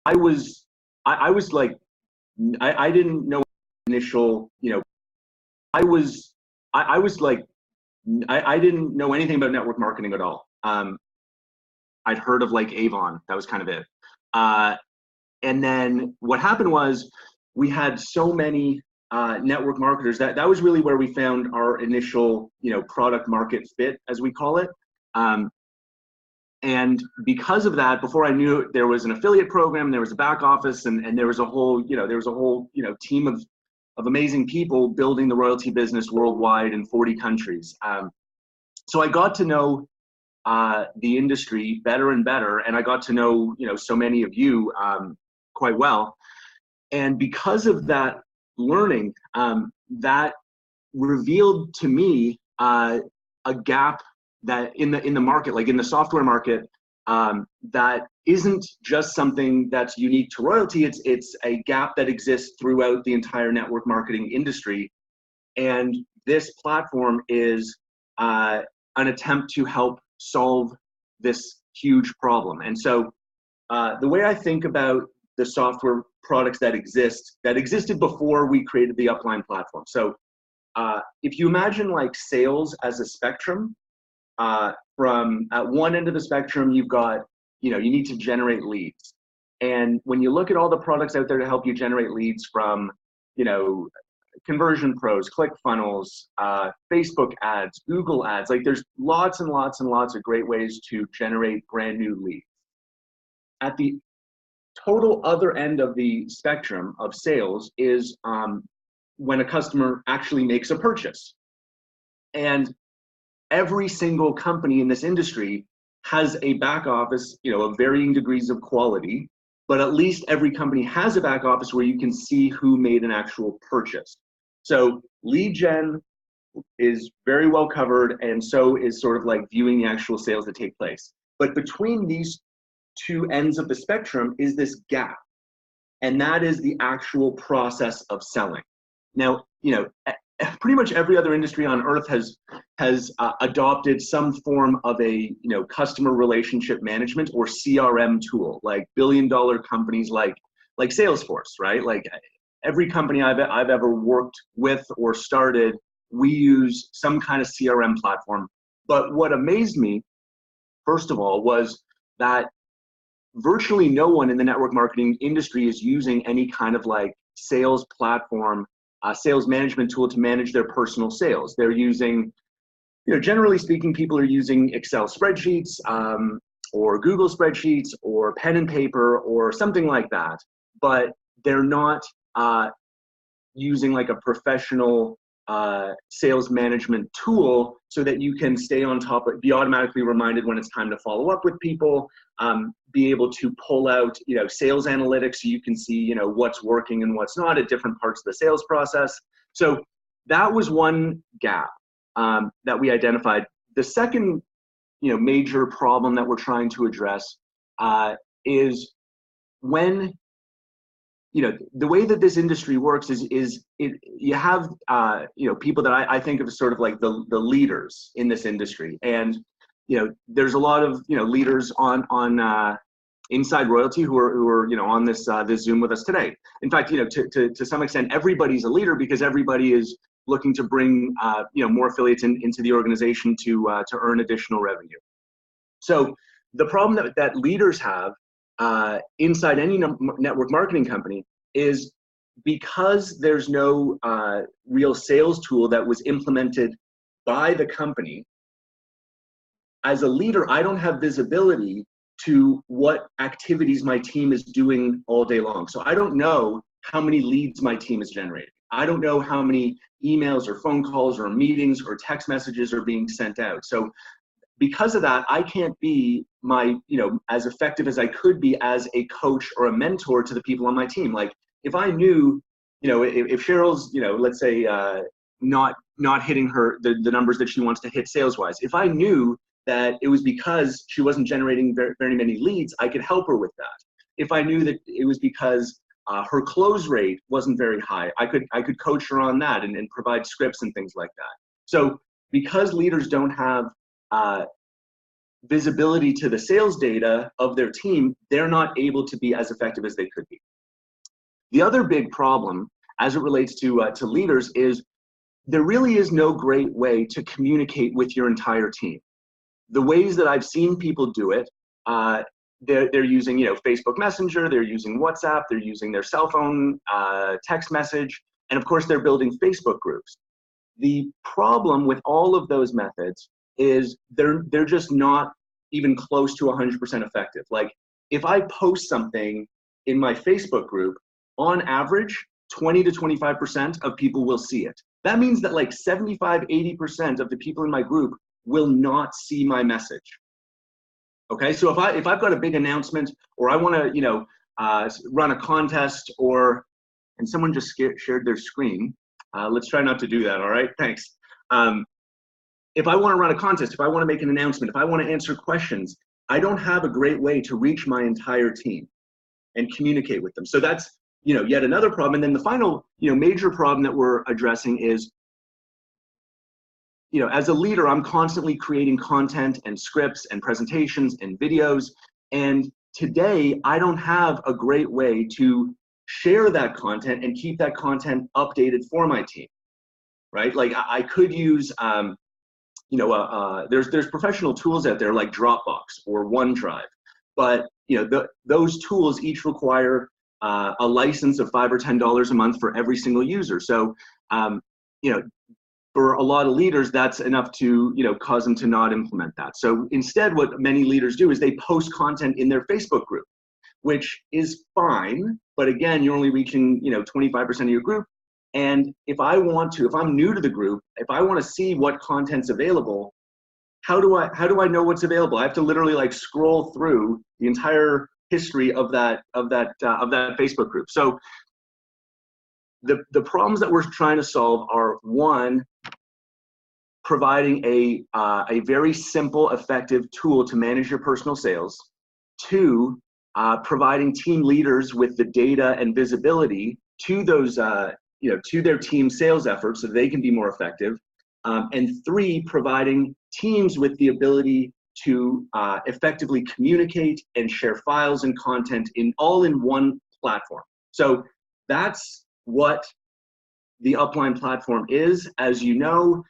I was, I was like, I didn't know initial, I was like, I didn't know anything about network marketing at all. I'd heard of like Avon, that was kind of it. And then what happened was we had so many network marketers that was really where we found our initial, product market fit, as we call it. And because of that, before I knew it, there was an affiliate program, there was a back office, and there was a whole, team of amazing people building the royalty business worldwide in 40 countries. So I got to know the industry better and better, and I got to know, so many of you quite well. And because of that learning, that revealed to me a gap that in the market, like in the software market, that isn't just something that's unique to royalty. It's a gap that exists throughout the entire network marketing industry. And this platform is an attempt to help solve this huge problem. And so the way I think about the software products that existed before we created the Upline platform. So if you imagine like sales as a spectrum, from at one end of the spectrum, you've got, you need to generate leads. And when you look at all the products out there to help you generate leads from, Conversion Pros, ClickFunnels, Facebook ads, Google ads, like there's lots and lots and lots of great ways to generate brand new leads. At the total other end of the spectrum of sales is when a customer actually makes a purchase. And every single company in this industry has a back office, of varying degrees of quality, but at least every company has a back office where you can see who made an actual purchase. So lead gen is very well covered, and so is sort of like viewing the actual sales that take place. But between these two ends of the spectrum is this gap, and that is the actual process of selling. Now, pretty much every other industry on earth has adopted some form of a customer relationship management or CRM tool, like billion-dollar companies like Salesforce, right? Like every company I've ever worked with or started, we use some kind of CRM platform. But what amazed me, first of all, was that virtually no one in the network marketing industry is using any kind of like sales platform, sales management tool to manage their personal sales. They're using, generally speaking, people are using Excel spreadsheets or Google spreadsheets or pen and paper or something like that, but they're not using like a professional sales management tool so that you can stay on top of, be automatically reminded when it's time to follow up with people, be able to pull out, sales analytics so you can see, what's working and what's not at different parts of the sales process. So that was one gap that we identified. The second, major problem that we're trying to address is when, the way that this industry works is you have, people that I think of as sort of like the leaders in this industry. And, there's a lot of, leaders on inside Royalty who are on this Zoom with us today. In fact, to some extent, everybody's a leader because everybody is looking to bring, more affiliates into the organization to earn additional revenue. So the problem that leaders have inside any network marketing company is because there's no real sales tool that was implemented by the company. As a leader, I don't have visibility to what activities my team is doing all day long. So I don't know how many leads my team is generating. I don't know how many emails or phone calls or meetings or text messages are being sent out. So because of that, I can't be as effective as I could be as a coach or a mentor to the people on my team. Like if I knew, if Cheryl's, let's say not hitting the numbers that she wants to hit sales wise, if I knew that it was because she wasn't generating very, very many leads, I could help her with that. If I knew that it was because her close rate wasn't very high, I could coach her on that and provide scripts and things like that. So because leaders don't have visibility to the sales data of their team, they're not able to be as effective as they could be. The other big problem as it relates to leaders is there really is no great way to communicate with your entire team. The ways that I've seen people do it, they're using, you know, Facebook Messenger, they're using WhatsApp, they're using their cell phone text message, and of course they're building Facebook groups. The problem with all of those methods is they're just not even close to 100% effective. Like if I post something in my Facebook group, on average, 20 to 25% of people will see it. That means that like 75, 80% of the people in my group will not see my message. Okay, so if I've got a big announcement, or I want to, you know, run a contest, and someone just shared their screen. Let's try not to do that. All right, thanks. If I want to run a contest, if I want to make an announcement, if I want to answer questions, I don't have a great way to reach my entire team and communicate with them. So that's, you know, yet another problem. And then the final, you know, major problem that we're addressing is, you know, as a leader, I'm constantly creating content and scripts and presentations and videos. And today, I don't have a great way to share that content and keep that content updated for my team, right? Like I could use, you know, there's professional tools out there like Dropbox or OneDrive, but you know, those tools each require a license of $5 or $10 a month for every single user. So, you know, for a lot of leaders, that's enough to, you know, cause them to not implement that. So instead, what many leaders do is they post content in their Facebook group, which is fine, but again, you're only reaching, you know, 25% of your group. And if I'm new to the group, if I want to see what content's available, how do I know what's available? I have to literally like scroll through the entire history of that Facebook group. So the problems that we're trying to solve are, one, providing a very simple, effective tool to manage your personal sales. Two, providing team leaders with the data and visibility to those, you know, to their team sales efforts so they can be more effective. And three, providing teams with the ability to effectively communicate and share files and content all in one platform. So that's what the Upline platform is. As you know,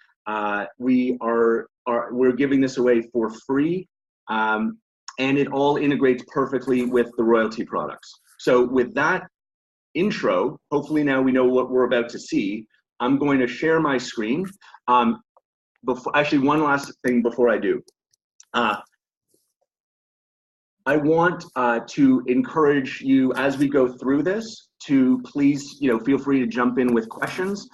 we're giving this away for free, and it all integrates perfectly with the Royaltie products. So with that intro, hopefully now we know what we're about to see. I'm going to share my screen. Actually, one last thing before I do. I want to encourage you as we go through this to please, you know, feel free to jump in with questions.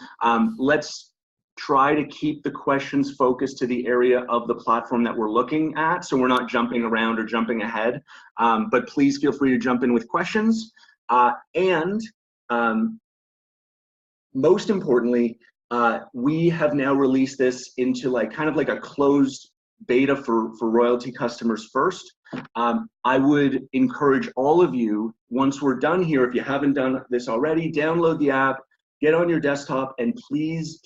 Let's try to keep the questions focused to the area of the platform that we're looking at, so we're not jumping around or jumping ahead. But please feel free to jump in with questions. And most importantly, we have now released this into like kind of like a closed beta for Royaltie customers first. I would encourage all of you, once we're done here, if you haven't done this already, download the app, get on your desktop, and please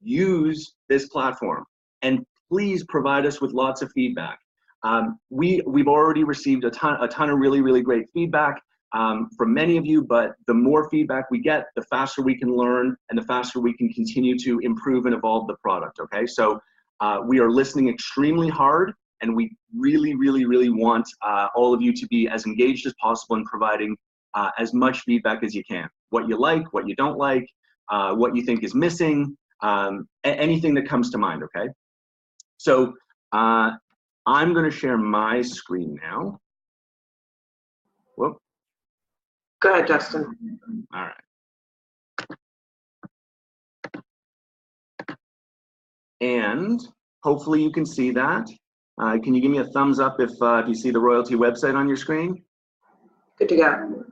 use this platform. And please provide us with lots of feedback. We've already received a ton of really great feedback from many of you, but the more feedback we get, the faster we can learn and the faster we can continue to improve and evolve the product, okay? So we are listening extremely hard, and we really want all of you to be as engaged as possible in providing as much feedback as you can. What you like, what you don't like, what you think is missing, anything that comes to mind, okay? So I'm gonna share my screen now. Whoop. Go ahead, Justin. All right. And hopefully you can see that. Can you give me a thumbs up if you see the Royaltie website on your screen? Good to go.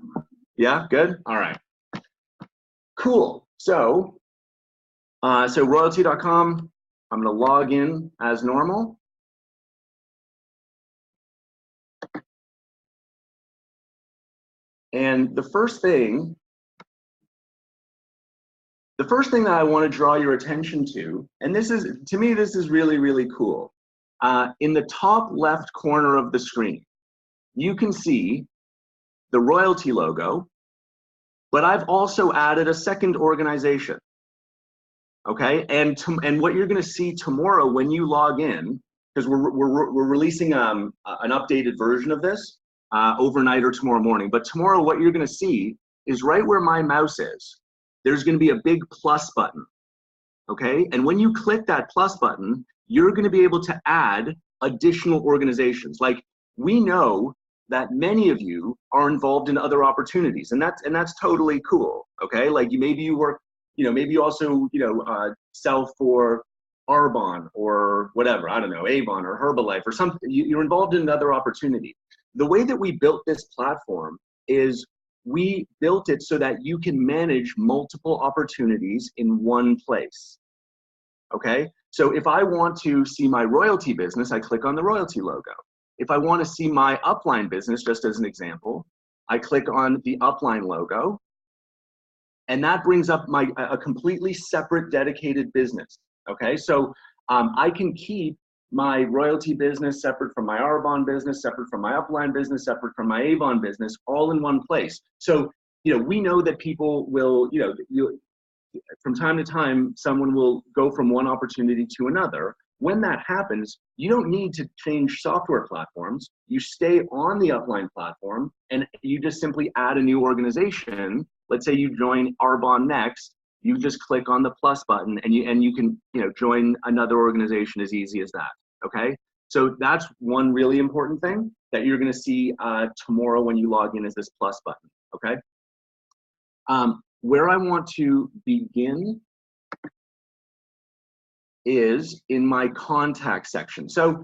Yeah, good? All right. Cool. So, royaltie.com, I'm gonna log in as normal. And the first thing that I want to draw your attention to, and this is, to me, this is really cool. in the top left corner of the screen, you can see the Royaltie logo, but I've also added a second organization. Okay, and what you're going to see tomorrow when you log in, because we're releasing an updated version of this overnight or tomorrow morning. But tomorrow, what you're going to see is right where my mouse is. There's going to be a big plus button. Okay, and when you click that plus button, you're going to be able to add additional organizations. Like, we know that many of you are involved in other opportunities, and that's totally cool. Okay, like maybe you work. Maybe you also, sell for Arbonne or whatever, I don't know, Avon or Herbalife or something. You're involved in another opportunity. The way that we built this platform is we built it so that you can manage multiple opportunities in one place. Okay? So if I want to see my Royaltie business, I click on the Royaltie logo. If I want to see my Upline business, just as an example, I click on the Upline logo. And that brings up a completely separate dedicated business. Okay, so I can keep my Royaltie business separate from my Arbonne business, separate from my Upline business, separate from my Avon business, all in one place. So we know that people will, from time to time, someone will go from one opportunity to another. When that happens, you don't need to change software platforms. You stay on the Upline platform, and you just simply add a new organization. Let's say you join Arbonne next. You just click on the plus button, and you can join another organization as easy as that. Okay, so that's one really important thing that you're going to see tomorrow when you log in, is this plus button. Okay, where I want to begin is in my contact section. So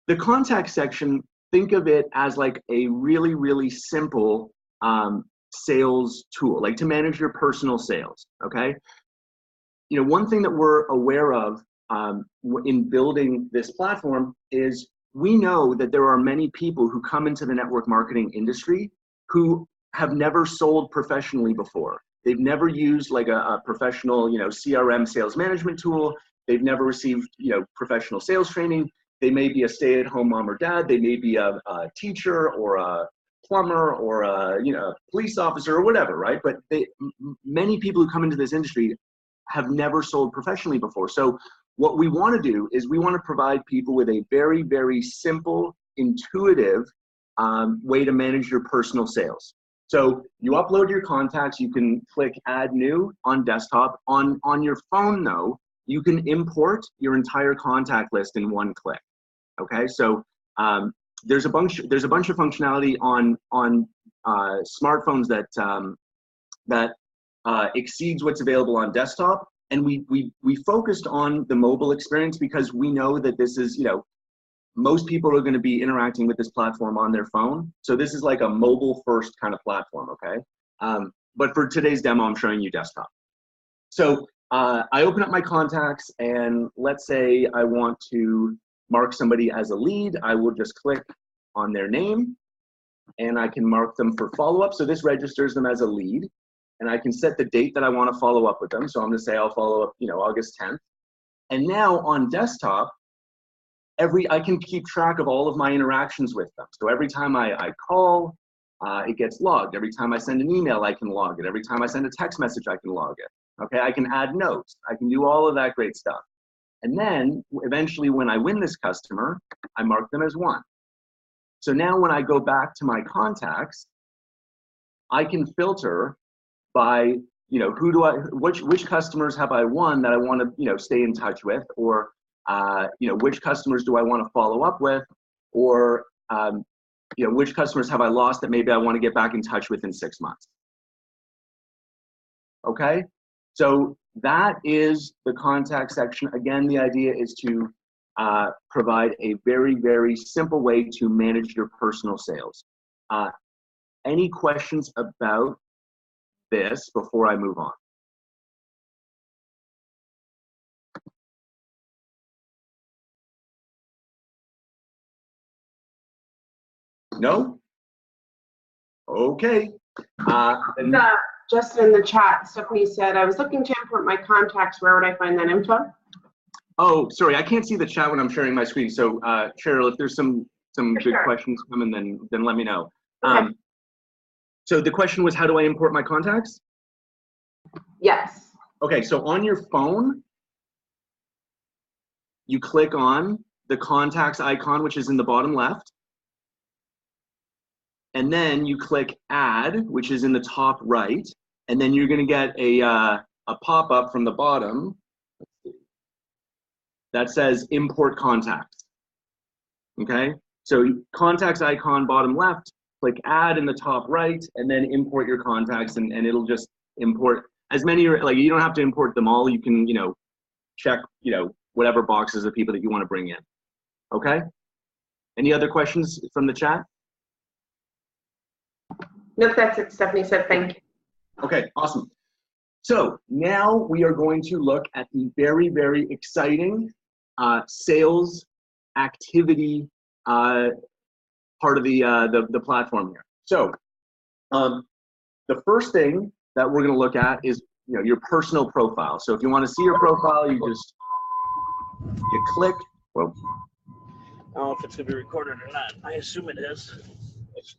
the contact section, think of it as like a really, really simple sales tool, like to manage your personal sales. Okay, one thing that we're aware of in building this platform is we know that there are many people who come into the network marketing industry who have never sold professionally before. They've never used like a professional CRM sales management tool. They've never received professional sales training. They may be a stay-at-home mom or dad. They may be a teacher or a plumber or a police officer or whatever, right? But many people who come into this industry have never sold professionally before. So what we want to do is we want to provide people with a very, very simple, intuitive way to manage your personal sales. So you upload your contacts. You can click Add New on desktop. On your phone, though, you can import your entire contact list in one click. Okay, so there's a bunch of functionality on smartphones that exceeds what's available on desktop, and we focused on the mobile experience because we know that this is most people are going to be interacting with this platform on their phone, so this is like a mobile first kind of platform. Okay, but for today's demo, I'm showing you desktop. So I open up my contacts, and let's say I want to mark somebody as a lead. I will just click on their name, and I can mark them for follow-up. So this registers them as a lead, and I can set the date that I want to follow up with them. So I'm going to say I'll follow up, August 10th. And now on desktop, I can keep track of all of my interactions with them. So every time I call, it gets logged. Every time I send an email, I can log it. Every time I send a text message, I can log it. Okay, I can add notes. I can do all of that great stuff. And then eventually when I win this customer, I mark them as one. So now when I go back to my contacts, I can filter by, which customers have I won that I want to, stay in touch with, or, which customers do I want to follow up with, or, which customers have I lost that maybe I want to get back in touch with in 6 months. Okay, so that is the contact section. Again, the idea is to provide a very, very simple way to manage your personal sales. Any questions about this before I move on? No? Okay. Justin, in the chat, Stephanie said, I was looking to import my contacts. Where would I find that info? Oh, sorry, I can't see the chat when I'm sharing my screen. So, Cheryl, if there's some good sure. questions coming, then let me know. Okay. So the question was, how do I import my contacts? Yes. Okay, so on your phone, you click on the contacts icon, which is in the bottom left. And then you click add, which is in the top right. And then you're gonna get a pop-up from the bottom that says import contacts. Okay, so contacts icon bottom left, click add in the top right, and then import your contacts, and it'll just import as many, like you don't have to import them all. You can, check, whatever boxes of people that you want to bring in. Okay, any other questions from the chat? Nope, that's it. Stephanie said thank you. Okay, awesome. So now we are going to look at the very, very exciting sales activity part of the platform here. So the first thing that we're going to look at is your personal profile. So if you want to see your profile, you click. Whoa. I don't know if it's going to be recorded or not. I assume it is. It's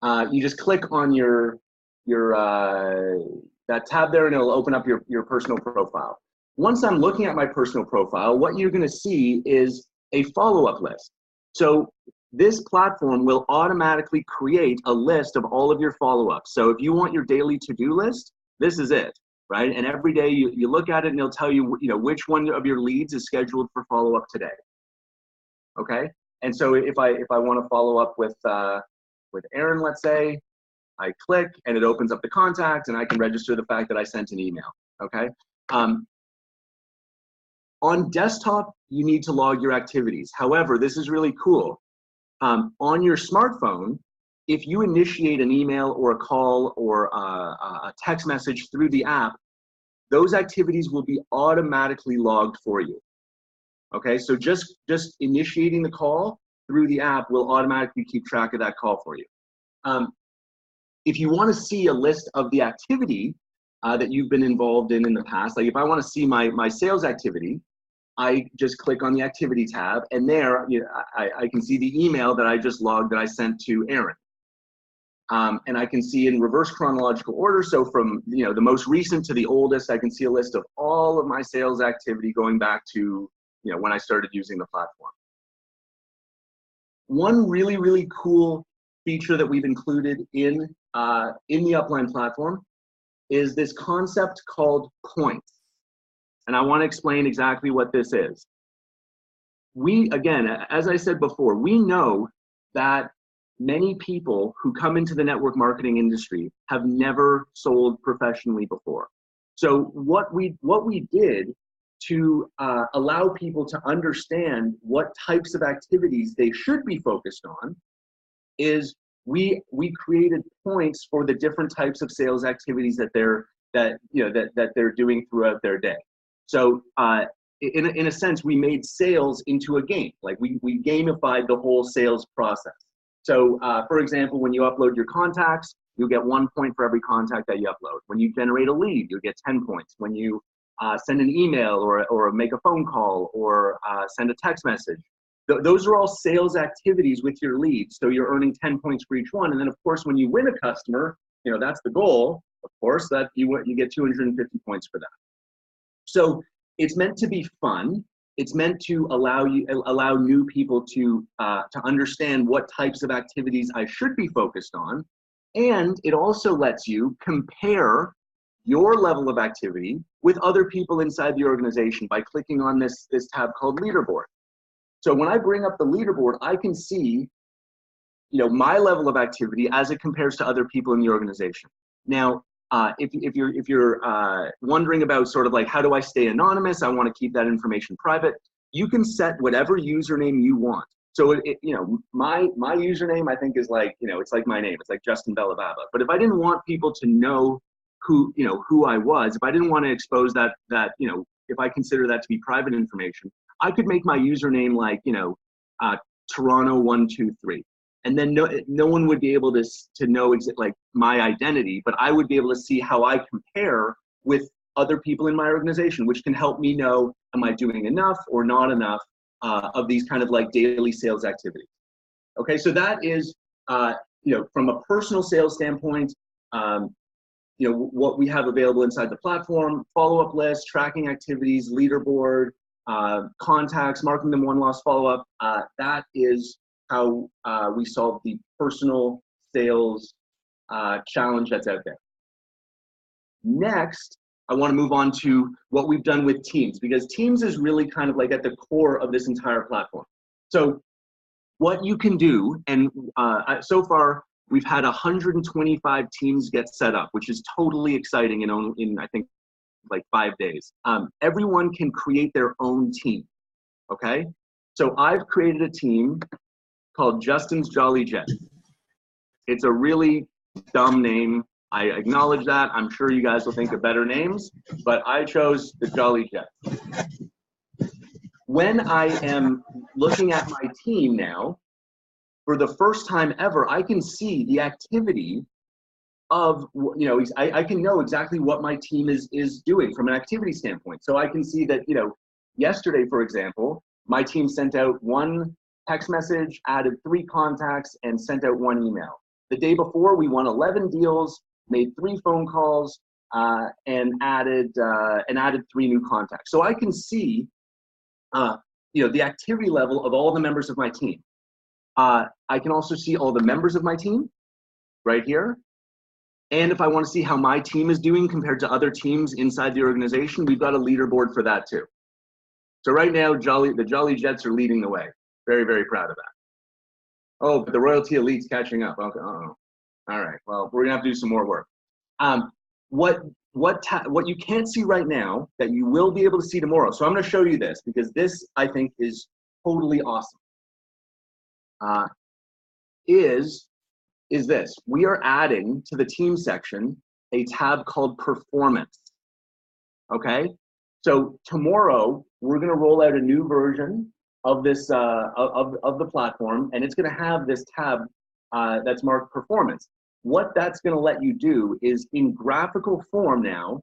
not. You just click on your that tab there, and it'll open up your personal profile. Once I'm looking at my personal profile, what you're going to see is a follow-up list. So this platform will automatically create a list of all of your follow-ups. So if you want your daily to-do list, this is it, right? And every day you look at it, and it'll tell you, which one of your leads is scheduled for follow-up today. Okay? And so if I want to follow up with Aaron, let's say, I click and it opens up the contact, and I can register the fact that I sent an email. Okay. On desktop, you need to log your activities. However, this is really cool. On your smartphone, if you initiate an email or a call or a text message through the app, those activities will be automatically logged for you. Okay, so just initiating the call through the app will automatically keep track of that call for you. If you want to see a list of the activity that you've been involved in the past, like if I want to see my sales activity, I just click on the activity tab, and there I can see the email that I just logged that I sent to Aaron. And I can see in reverse chronological order, so from the most recent to the oldest, I can see a list of all of my sales activity going back to when I started using the platform. One really, really cool feature that we've included in the Upline platform is this concept called points. And I want to explain exactly what this is. Again, as I said before, we know that many people who come into the network marketing industry have never sold professionally before. So what we did to allow people to understand what types of activities they should be focused on is we created points for the different types of sales activities that they're doing throughout their day. So in a sense, we made sales into a game. Like we gamified the whole sales process. So for example, when you upload your contacts, you'll get 1 point for every contact that you upload. When you generate a lead, you'll get 10 points. When you send an email or make a phone call or send a text message, those are all sales activities with your leads. So you're earning 10 points for each one. And then of course, when you win a customer, that's the goal, of course, that you get 250 points for that. So it's meant to be fun. It's meant to allow new people to understand what types of activities I should be focused on. And it also lets you compare your level of activity with other people inside the organization by clicking on this tab called leaderboard. So when I bring up the leaderboard, I can see, my level of activity as it compares to other people in the organization. Now, if you're wondering about sort of like, how do I stay anonymous? I want to keep that information private. You can set whatever username you want. So my username, I think, is like, it's like my name. It's like Justin Bellobaba. But if I didn't want people to know who I was, if I didn't want to expose that if I consider that to be private information, I could make my username like, Toronto123. And then no one would be able to know like my identity, but I would be able to see how I compare with other people in my organization, which can help me know, am I doing enough or not enough of these kind of like daily sales activities. Okay, so that is, from a personal sales standpoint, what we have available inside the platform: follow-up list, tracking activities, leaderboard, contacts, marking them one loss follow-up. That is how we solve the personal sales challenge that's out there. Next, I want to move on to what we've done with Teams, because Teams is really kind of like at the core of this entire platform. So what you can do, and so far we've had 125 teams get set up, which is totally exciting in I think like 5 days. Everyone can create their own team, okay? So I've created a team called Justin's Jolly Jet. It's a really dumb name. I acknowledge that. I'm sure you guys will think of better names, but I chose the Jolly Jet. When I am looking at my team now, for the first time ever, I can see the activity of, I can know exactly what my team is doing from an activity standpoint. So I can see that, yesterday, for example, my team sent out 1 text message, added 3 contacts, and sent out 1 email. The day before, we won 11 deals, made 3 phone calls, and added 3 new contacts. So I can see, the activity level of all the members of my team. I can also see all the members of my team right here. And if I want to see how my team is doing compared to other teams inside the organization, we've got a leaderboard for that too. So right now, the Jolly Jets are leading the way. Very, very proud of that. Oh, but the Royalty Elite's catching up. Okay. Uh-oh. All right. Well, we're gonna have to do some more work. What you can't see right now that you will be able to see tomorrow. So I'm going to show you this, because this I think is totally awesome. Is this: we are adding to the team section a tab called Performance. Okay. So tomorrow we're going to roll out a new version of this of the platform, and it's going to have this tab that's marked Performance. What that's going to let you do is, in graphical form now,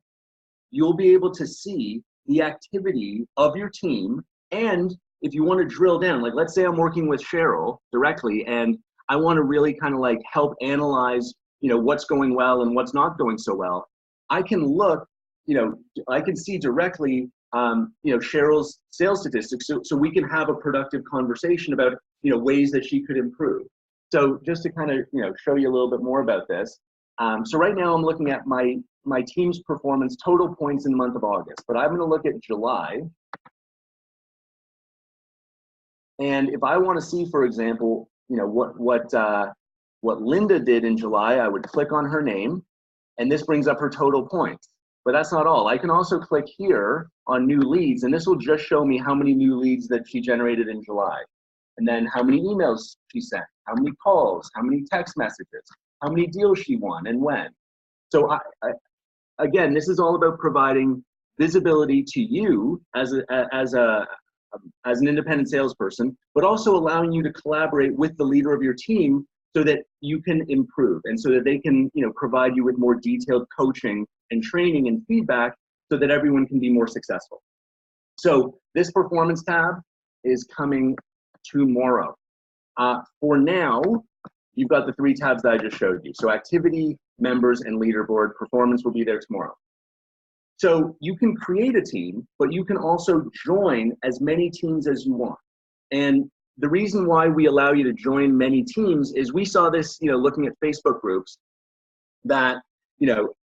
you'll be able to see the activity of your team. And if you want to drill down, like let's say I'm working with Cheryl directly, and I want to really kind of like help analyze, what's going well and what's not going so well. I can look, I can see directly, Cheryl's sales statistics, so we can have a productive conversation about, ways that she could improve. So just to kind of, show you a little bit more about this. So right now I'm looking at my team's performance, total points in the month of August, but I'm going to look at July. And if I want to see, for example, what Linda did in July, I would click on her name, and this brings up her total points. But that's not all. I can also click here on new leads, and this will just show me how many new leads that she generated in July. And then how many emails she sent, how many calls, how many text messages, how many deals she won, and when. So again, this is all about providing visibility to you as an independent salesperson, but also allowing you to collaborate with the leader of your team so that you can improve, and so that they can, provide you with more detailed coaching and training and feedback so that everyone can be more successful. So this Performance tab is coming tomorrow. For now, you've got the 3 tabs that I just showed you. So activity, members, and leaderboard. Performance will be there tomorrow. So you can create a team, but you can also join as many teams as you want. And the reason why we allow you to join many teams is we saw this, looking at Facebook groups, that,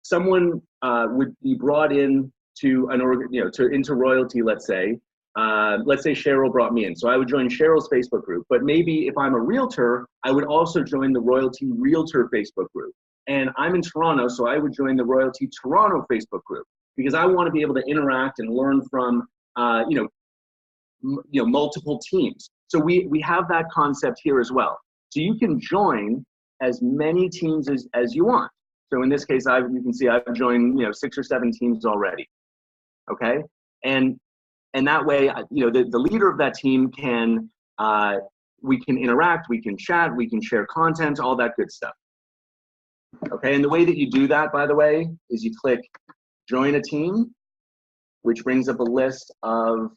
someone would be brought in to into Royalty, let's say Cheryl brought me in. So I would join Cheryl's Facebook group, but maybe if I'm a realtor, I would also join the Royalty Realtor Facebook group. And I'm in Toronto, so I would join the Royalty Toronto Facebook group, because I want to be able to interact and learn from, multiple teams. So we have that concept here as well. So you can join as many teams as you want. So in this case, you can see I've joined 6 or 7 teams already. Okay, and that way, the leader of that team can we can interact, we can chat, we can share content, all that good stuff. Okay, and the way that you do that, by the way, is you click join a team, which brings up a list of,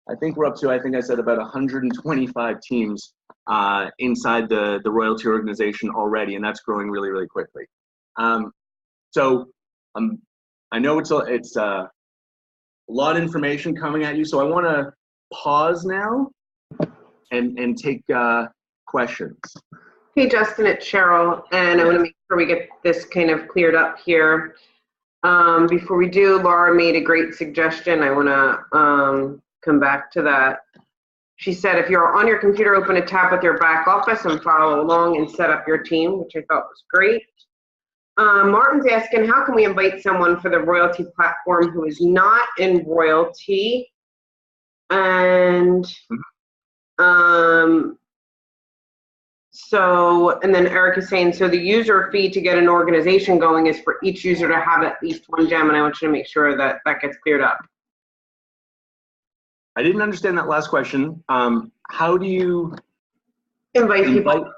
I think we're up to, I think I said about 125 teams inside the royalty organization already, and that's growing really, really quickly. So I know it's a lot of information coming at you, so I want to pause now and take questions. Hey, Justin, it's Cheryl, and I want to make sure we get this kind of cleared up here. Before we do, Laura made a great suggestion. I want to come back to that. She said, if you're on your computer, open a tab with your back office and follow along and set up your team, which I thought was great. Martin's asking, how can we invite someone for the royalty platform who is not in royalty? And and then Eric is saying, so the user fee to get an organization going is for each user to have at least one gem, and I want you to make sure that that gets cleared up. I didn't understand that last question. How do you invite people?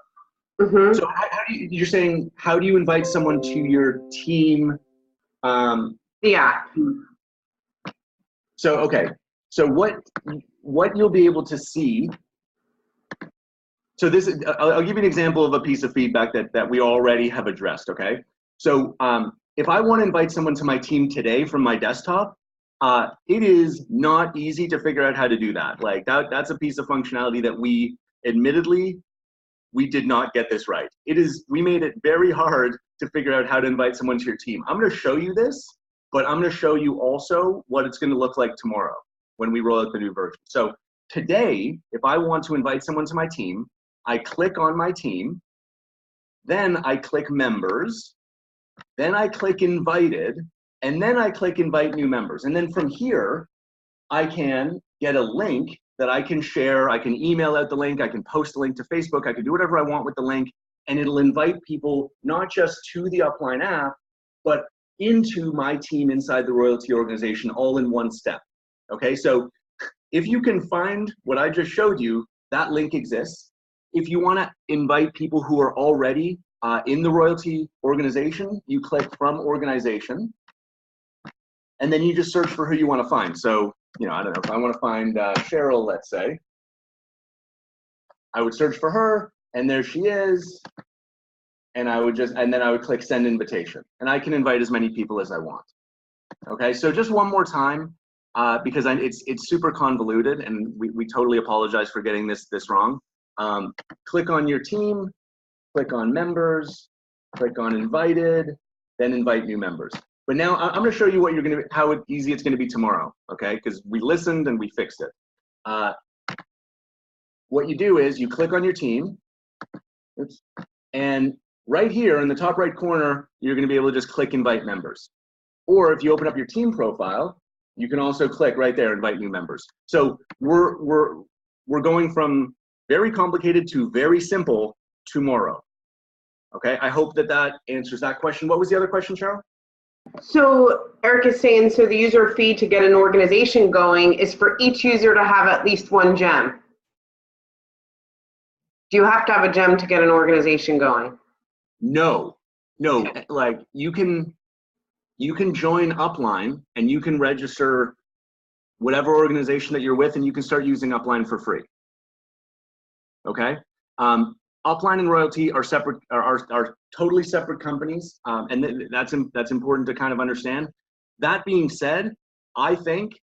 So you're saying, how do you invite someone to your team? Yeah. So, okay. So what you'll be able to see, so this is, I'll give you an example of a piece of feedback that we already have addressed, okay? So if I want to invite someone to my team today from my desktop, it is not easy to figure out how to do that. Like that's a piece of functionality that we admittedly, we did not get this right. We made it very hard to figure out how to invite someone to your team. I'm going to show you this, but I'm going to show you also what it's going to look like tomorrow when we roll out the new version. So today, if I want to invite someone to my team, I click on my team, then I click members, then I click invited, and then I click invite new members. And then from here, I can get a link that I can share. I can email out the link. I can post a link to Facebook. I can do whatever I want with the link, and it'll invite people not just to the Upline app, but into my team inside the royalty organization all in one step. Okay, so if you can find what I just showed you, that link exists. If you want to invite people who are already in the royalty organization, you click from organization, and then you just search for who you want to find. So, you know, I don't know, if I want to find Cheryl, let's say, I would search for her, and there she is, and then I would click send invitation, and I can invite as many people as I want. Okay, so just one more time, because it's super convoluted, and we totally apologize for getting this wrong. Click on your team, click on members, click on invited, then invite new members. But now I'm going to show you what how easy it's going to be tomorrow, okay? Because we listened and we fixed it. What you do is you click on your team, and right here in the top right corner, you're going to be able to just click invite members. Or if you open up your team profile, you can also click right there, invite new members. So we're going from very complicated to very simple tomorrow. Okay, I hope that answers that question. What was the other question, Cheryl? So Eric is saying, so the user fee to get an organization going is for each user to have at least one gem. Do you have to have a gem to get an organization going? No, like you can join Upline and you can register whatever organization that you're with, and you can start using Upline for free. Okay. Upline and Royalty are separate, are totally separate companies, and that's important to kind of understand. That being said, I think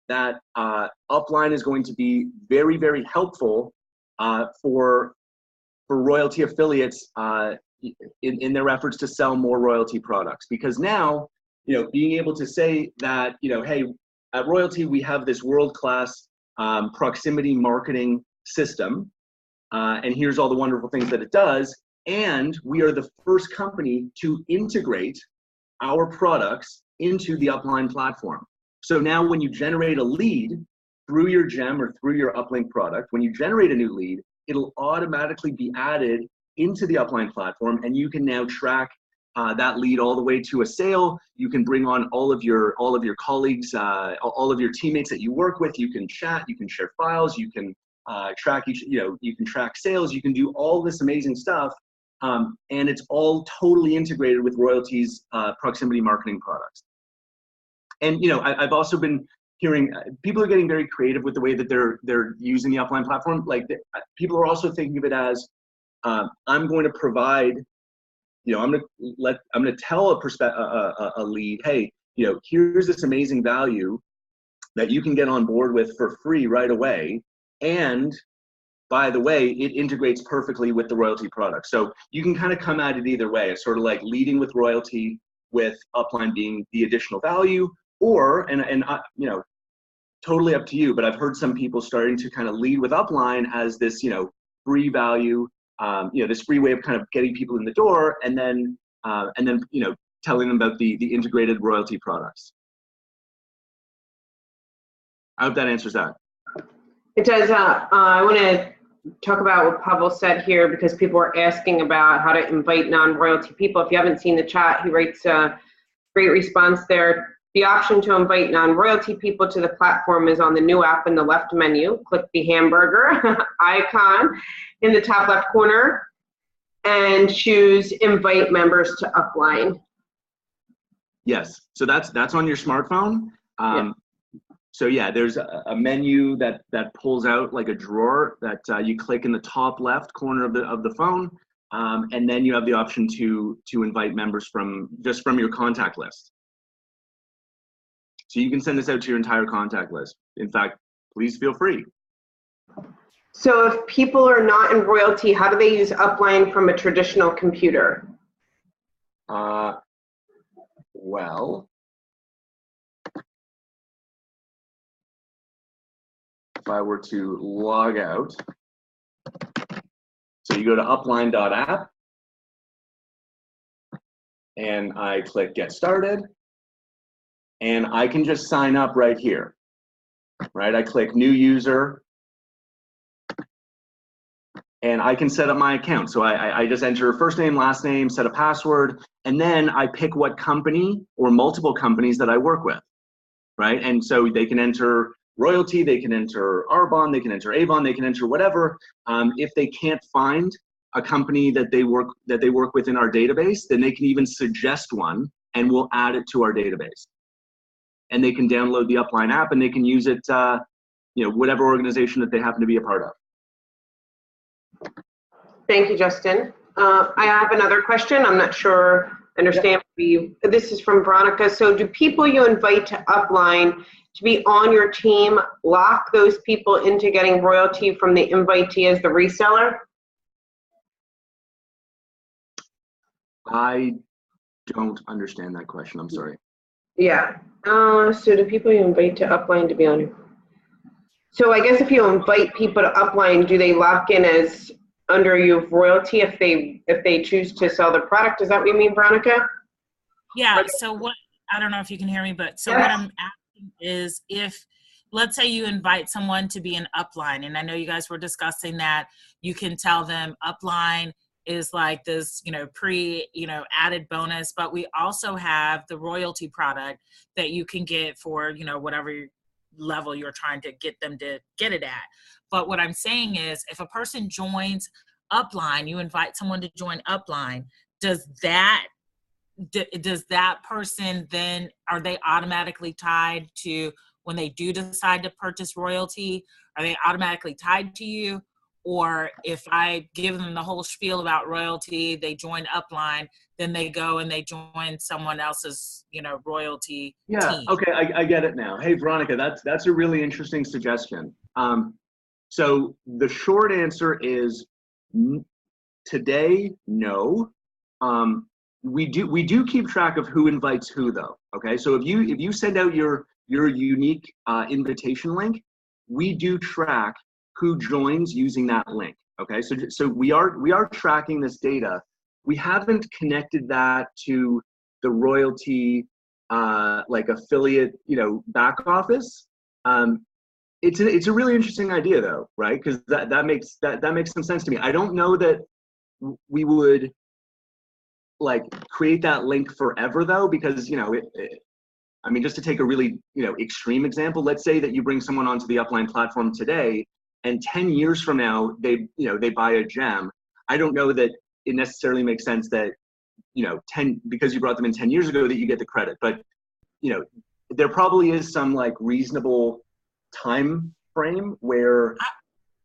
that Upline is going to be very, very helpful for royalty affiliates in their efforts to sell more royalty products, because now, you know, being able to say that, you know, hey, at Royalty we have this world-class proximity marketing system. And here's all the wonderful things that it does. And we are the first company to integrate our products into the Upline platform. So now when you generate a lead through your gem or through your uplink product, when you generate a new lead, it'll automatically be added into the Upline platform, and you can now track that lead all the way to a sale. You can bring on all of your colleagues, all of your teammates that you work with. You can chat, you can share files, you can track you can track sales, you can do all this amazing stuff, and it's all totally integrated with Royalty's proximity marketing products. And I've also been hearing people are getting very creative with the way that they're using the Upline platform. Like people are also thinking of it as I'm going to provide, I'm going to tell a lead, hey, here's this amazing value that you can get on board with for free right away. And by the way, it integrates perfectly with the Royaltie product. So you can kind of come at it either way. It's sort of like leading with Royaltie, with Upline being the additional value, or, and totally up to you, but I've heard some people starting to kind of lead with Upline as this, free value, this free way of kind of getting people in the door, and then telling them about the integrated Royaltie products. I hope that answers that. It does. I want to talk about what Pavel said here, because people are asking about how to invite non-Royaltie people. If you haven't seen the chat, he writes a great response there. The option to invite non-Royaltie people to the platform is on the new app in the left menu. Click the hamburger icon in the top left corner and choose invite members to Upline. Yes, so that's on your smartphone. Yeah. So yeah, there's a menu that pulls out like a drawer that you click in the top left corner of the phone, and then you have the option to invite members from your contact list. So you can send this out to your entire contact list. In fact, please feel free. So if people are not in Royaltie, how do they use Upline from a traditional computer? Well, if I were to log out, so you go to upline.app, and I click Get Started, and I can just sign up right here, right? I click New User, and I can set up my account. So I just enter first name, last name, set a password, and then I pick what company or multiple companies that I work with, right? And so they can enter Royaltie, they can enter Arbonne, they can enter Avon, they can enter whatever. If they can't find a company that they work with in our database, then they can even suggest one, and we'll add it to our database. And they can download the Upline app, and they can use it, whatever organization that they happen to be a part of. Thank you, Justin. I have another question. I'm not sure I understand. Yeah. This is from Veronica. So do people you invite to Upline to be on your team lock those people into getting Royaltie from the invitee as the reseller? I don't understand that question. I'm sorry. Yeah. So do people you invite to Upline to be on your... So I guess if you invite people to Upline, do they lock in as under your Royaltie if they choose to sell the product? Is that what you mean, Veronica? Yeah. So what, I don't know if you can hear me, but so what I'm asking is, if let's say you invite someone to be an Upline, and I know you guys were discussing that you can tell them Upline is like this, added bonus, but we also have the Royaltie product that you can get for, whatever level you're trying to get them to get it at. But what I'm saying is, if a person joins Upline, you invite someone to join Upline, does that person then, are they automatically tied to, when they do decide to purchase Royaltie, are they automatically tied to you? Or if I give them the whole spiel about Royaltie, they join Upline, then they go and they join someone else's, Royaltie team. Okay, I get it now. Hey, Veronica, that's a really interesting suggestion. So the short answer is today, no. We do keep track of who invites who, though. Okay, so if you send out your unique invitation link, we do track who joins using that link. Okay, so we are tracking this data. We haven't connected that to the Royaltie like affiliate back office. It's a really interesting idea, though, right? Because that makes some sense to me. I don't know that we would like create that link forever, though, because just to take a really extreme example, let's say that you bring someone onto the Upline platform today, and 10 years from now they buy a gem. I don't know that it necessarily makes sense that because you brought them in 10 years ago that you get the credit, but there probably is some like reasonable time frame where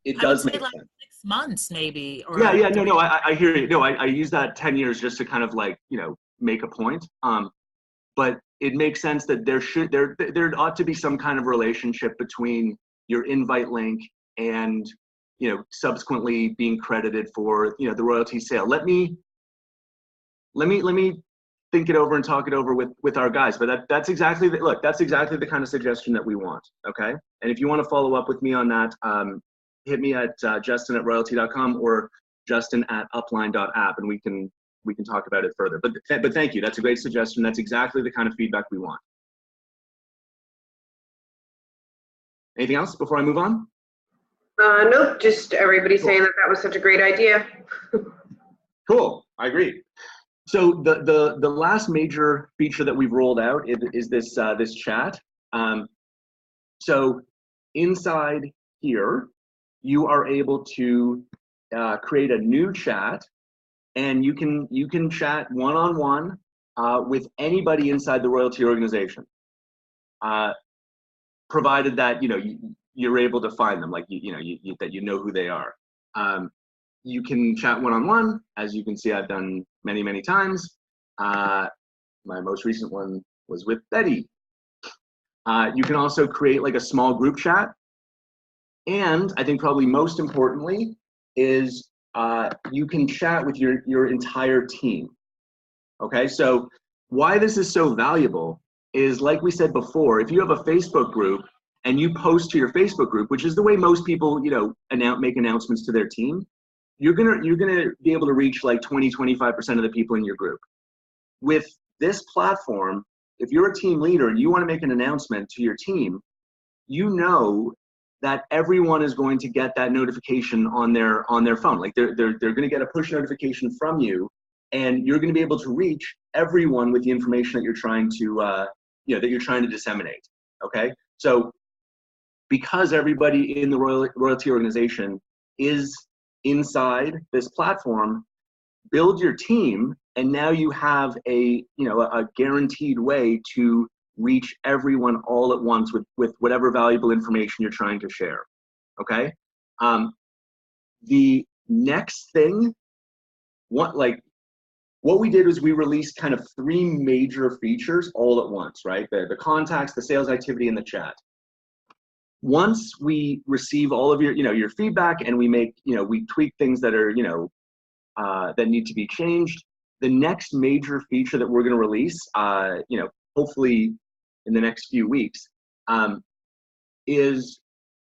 it does make like sense. 6 months maybe. Or Yeah, no, I hear you. No, I use that 10 years just to kind of like, make a point. But it makes sense that there ought to be some kind of relationship between your invite link and, subsequently being credited for, the royalty sale. Let me think it over and talk it over with our guys. But that's exactly that's exactly the kind of suggestion that we want. Okay. And if you want to follow up with me on that, hit me at justin@royalty.com or justin@upline.app, and we can talk about it further. But thank you. That's a great suggestion. That's exactly the kind of feedback we want. Anything else before I move on? Nope, just everybody saying that was such a great idea. Cool, I agree. So the last major feature that we've rolled out is this chat. So inside here, you are able to create a new chat, and you can chat one-on-one with anybody inside the royalty organization, provided that you're able to find them, like that you know who they are. You can chat one-on-one, as you can see I've done many times. My most recent one was with Betty. You can also create like a small group chat, and I think probably most importantly is you can chat with your entire team. Okay, so why this is so valuable is, like we said before, if you have a Facebook group and you post to your Facebook group, which is the way most people make announcements to their team, you're gonna be able to reach like 20-25% of the people in your group. With this platform, if you're a team leader and you want to make an announcement to your team, that everyone is going to get that notification on their phone. Like they're going to get a push notification from you, and you're going to be able to reach everyone with the information that you're trying to disseminate. Okay, so because everybody in the royalty organization is inside this platform, build your team, and now you have a guaranteed way to reach everyone all at once with whatever valuable information you're trying to share. Okay. The next thing, what we did was we released kind of 3 major features all at once, right? The contacts, the sales activity, and the chat. Once we receive all of your feedback, and we tweak things that are that need to be changed, the next major feature that we're going to release, hopefully in the next few weeks, is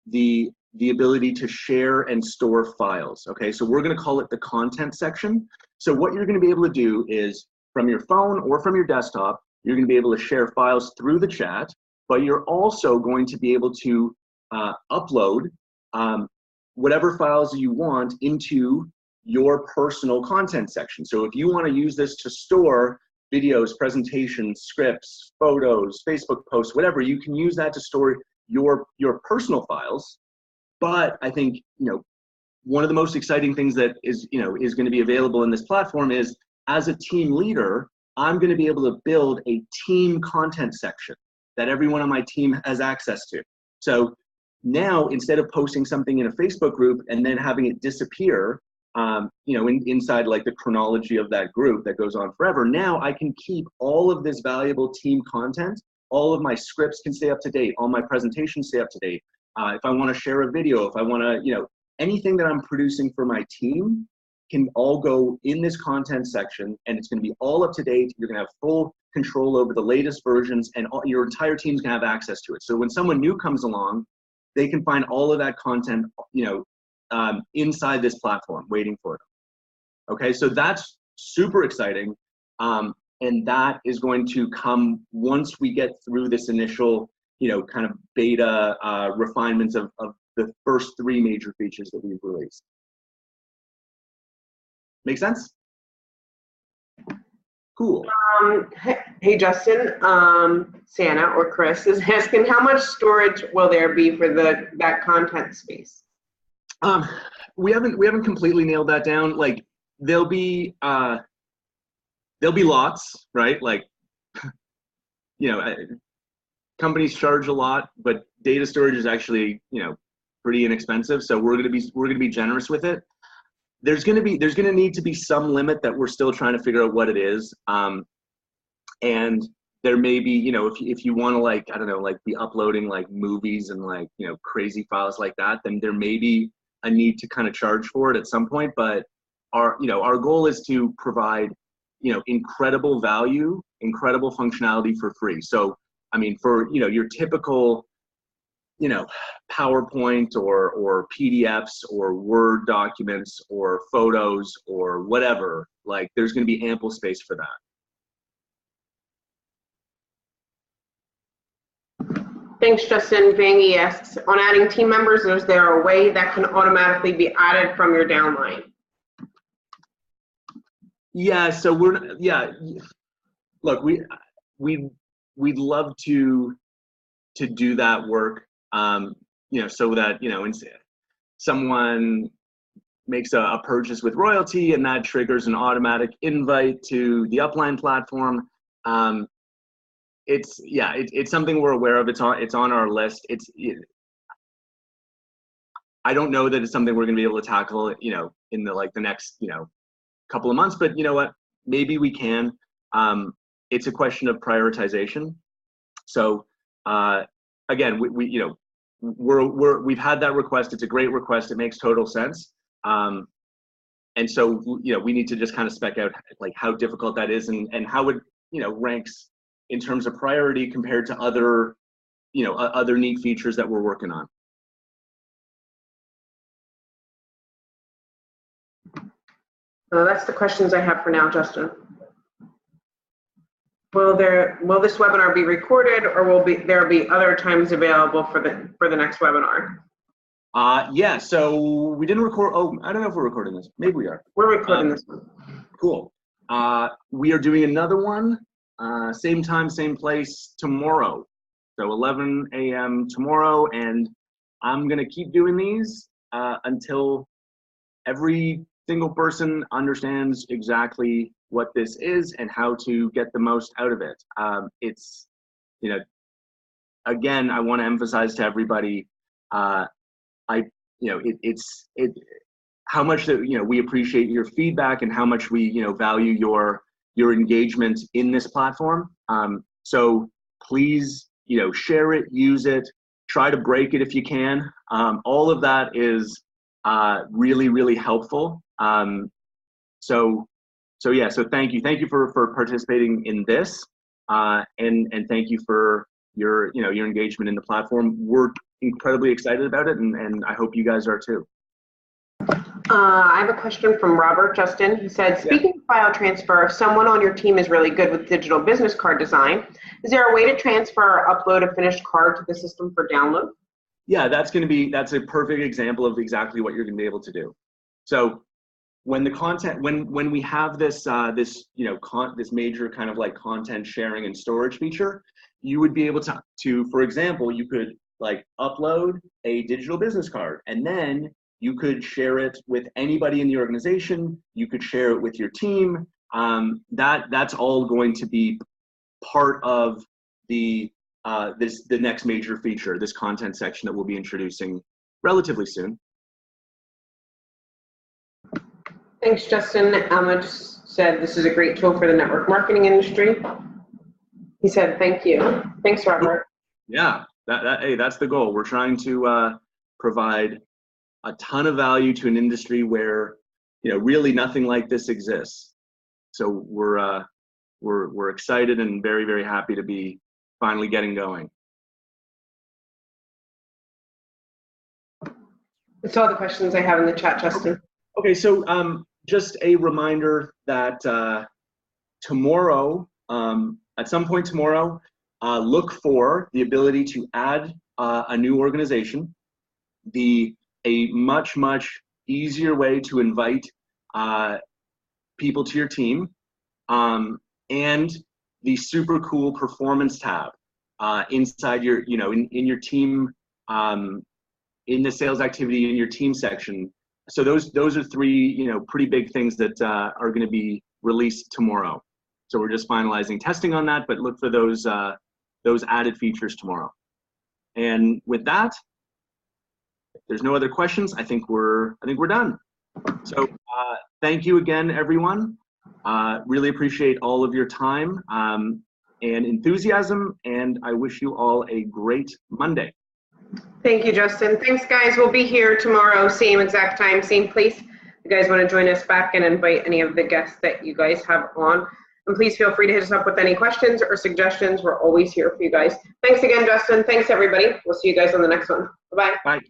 the ability to share and store files. Okay, so we're going to call it the content section. So what you're going to be able to do is, from your phone or from your desktop, you're going to be able to share files through the chat, but you're also going to be able to upload whatever files you want into your personal content section. So if you want to use this to store videos, presentations, scripts, photos, Facebook posts, whatever, you can use that to store your personal files. But I think one of the most exciting things that is going to be available in this platform is, as a team leader, I'm going to be able to build a team content section that everyone on my team has access to. So now, instead of posting something in a Facebook group and then having it disappear, inside like the chronology of that group that goes on forever, now I can keep all of this valuable team content. All of my scripts can stay up to date. All my presentations stay up to date. If I want to share a video, if I want to, anything that I'm producing for my team can all go in this content section, and it's going to be all up to date. You're going to have full control over the latest versions, and your entire team's going to have access to it. So when someone new comes along, they can find all of that content, inside this platform waiting for them. Okay, so that's super exciting. And that is going to come once we get through this initial, kind of beta refinements of the first 3 major features that we've released. Make sense? Cool. Hey Justin, Santa or Chris is asking, how much storage will there be for that content space? We haven't completely nailed that down. Like there'll be lots, right? Like companies charge a lot, but data storage is actually, pretty inexpensive. So we're gonna be generous with it. There's gonna need to be some limit that we're still trying to figure out what it is. And there may be, if you want to, like, I don't know, like be uploading like movies and like, crazy files like that, then there may be a need to kind of charge for it at some point. But our goal is to provide, incredible value, incredible functionality for free. So, I mean, for, your typical, PowerPoint or PDFs or Word documents or photos or whatever, like there's going to be ample space for that. Thanks, Justin. Vangie asks, on adding team members, is there a way that can automatically be added from your downline? Yeah, so look, we'd love to do that work, so that, someone makes a purchase with Royaltie and that triggers an automatic invite to the Upline platform. It's something we're aware of. It's on our list. I don't know that it's something we're going to be able to tackle, in the next, couple of months, but you know what? Maybe we can. It's a question of prioritization. So again, we've had that request. It's a great request. It makes total sense. And so, we need to just kind of spec out like how difficult that is and how it, ranks in terms of priority compared to other, other neat features that we're working on. That's the questions I have for now, Justin. Will this webinar be recorded, or will there be other times available for the next webinar? Yeah, so we didn't record. Oh, I don't know if we're recording this. Maybe we are. We're recording this one. Cool. We are doing another one, same time, same place tomorrow. So 11 a.m. tomorrow, and I'm gonna keep doing these until every single person understands exactly what this is and how to get the most out of it. It's, again, I want to emphasize to everybody, it's how much that, we appreciate your feedback and how much we, value your engagement in this platform. So please, share it, use it, try to break it if you can. All of that is really, really helpful. So thank you for participating in this, and thank you for your engagement in the platform. We're incredibly excited about it, and I hope you guys are too. I have a question from Robert Justin. He said, speaking of file transfer, if someone on your team is really good with digital business card design, is there a way to transfer or upload a finished card to the system for download? Yeah, that's a perfect example of exactly what you're going to be able to do. So when the content, when we have this this major kind of like content sharing and storage feature, you would be able to, for example, you could like upload a digital business card, and then you could share it with anybody in the organization. You could share it with your team. That's all going to be part of the next major feature, this content section that we'll be introducing relatively soon. Thanks, Justin. I just said this is a great tool for the network marketing industry. He said, thank you. Thanks, Robert. Yeah, hey, that's the goal. We're trying to provide a ton of value to an industry where, really nothing like this exists. So we're excited and very, very happy to be finally getting going. That's all the questions I have in the chat, Justin. Okay, so just a reminder that tomorrow, at some point tomorrow, look for the ability to add a new organization, a much easier way to invite people to your team, and the super cool performance tab inside your, in your team, in the sales activity in your team section. So those are three, pretty big things that are going to be released tomorrow. So we're just finalizing testing on that, but look for those those added features tomorrow. And with that, if there's no other questions, I think we're done. So thank you again, everyone. Really appreciate all of your time and enthusiasm, and I wish you all a great Monday. Thank you, Justin. Thanks, guys. We'll be here tomorrow, same exact time, same place. If you guys want to join us back and invite any of the guests that you guys have on. And please feel free to hit us up with any questions or suggestions. We're always here for you guys. Thanks again, Justin. Thanks, everybody. We'll see you guys on the next one. Bye-bye. Bye.